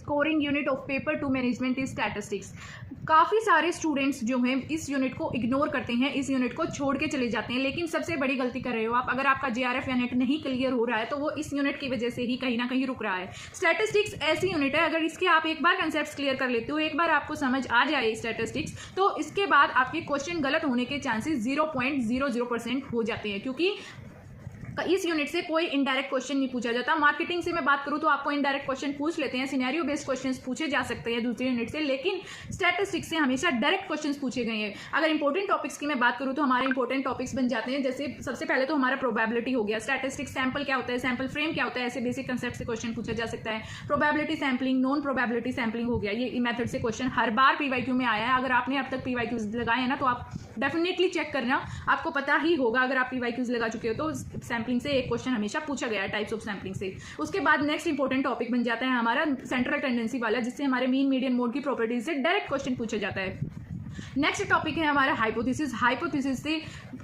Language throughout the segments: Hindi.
Scoring unit of paper 2 management is statistics. काफ़ी सारे स्टूडेंट्स जो हैं इस यूनिट को इग्नोर करते हैं, इस यूनिट को छोड़ के चले जाते हैं, लेकिन सबसे बड़ी गलती कर रहे हो आप। अगर आपका जेआरएफ या नेट नहीं क्लियर हो रहा है तो वो इस यूनिट की वजह से ही कहीं ना कहीं रुक रहा है। स्टैटिस्टिक्स ऐसी यूनिट है, अगर इसके आप एक बार कंसेप्ट क्लियर कर लेते हो, एक बार आपको समझ आ जाए स्टैटिस्टिक्स, तो इसके बाद आपके क्वेश्चन गलत होने के चांसेस 0.00% हो जाते हैं, क्योंकि इस यूनिट से कोई इनडायरेक्ट क्वेश्चन नहीं पूछा जाता। मार्केटिंग से मैं बात करूं तो आपको इनडायरेक्ट क्वेश्चन पूछ लेते हैं, सिनेरियो बेस्ड क्वेश्चंस पूछे जा सकते हैं दूसरी यूनिट से, लेकिन स्टैटिस्टिक्स से हमेशा डायरेक्ट क्वेश्चंस पूछे गए हैं। अगर इंपॉर्टेंट टॉपिक्स की मैं बात करूं तो हमारे इंपॉर्टेंट टॉपिक्स बन जाते हैं, जैसे सबसे पहले तो हमारा प्रोबेबिलिटी हो गया, स्टैटिस्टिक्स सैंपल क्या होता है, सैंपल फ्रेम क्या होता है, ऐसे बेसिक कंसेप्ट से क्वेश्चन पूछा जा सकता है। Probability sampling, non probability sampling हो गया, ये मेथड से क्वेश्चन हर बार पीवाईक्यू में आया है। अगर आपने अब तक पीवाईक्यूज लगाए हैं ना तो आप डेफिनेटली चेक करना, आपको पता ही होगा अगर आप पीवाईक्यूज लगा चुके हो तो सैंपलिंग से एक क्वेश्चन हमेशा पूछा गया है, टाइप्स ऑफ सैंपलिंग से। उसके बाद नेक्स्ट इंपॉर्टेंट टॉपिक बन जाता है हमारा सेंट्रल टेंडेंसी वाला, जिससे हमारे मीन मीडियन मोड की प्रॉपर्टीज से डायरेक्ट क्वेश्चन पूछा जाता है। नेक्स्ट टॉपिक है हमारा हाइपोथेसिस। हाइपोथेसिस से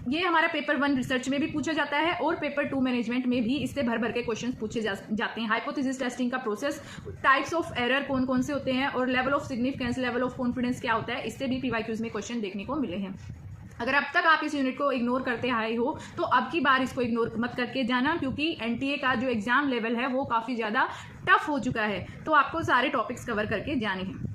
ये हमारा पेपर 1 रिसर्च में भी पूछा जाता है और पेपर 2 मैनेजमेंट में भी इससे भर भर के क्वेश्चन पूछे जाते हैं। हाइपोथेसिस टेस्टिंग का प्रोसेस, टाइप्स ऑफ एरर कौन कौन से होते हैं और level of significance, level of confidence क्या होता है, इससे भी पीवाईक्यूज में क्वेश्चन देखने को मिले हैं। अगर अब तक आप इस यूनिट को इग्नोर करते आए हो तो अब की बार इसको इग्नोर मत करके जाना, क्योंकि एनटीए का जो एग्जाम लेवल है वो काफ़ी ज़्यादा टफ हो चुका है, तो आपको सारे टॉपिक्स कवर करके जाने हैं।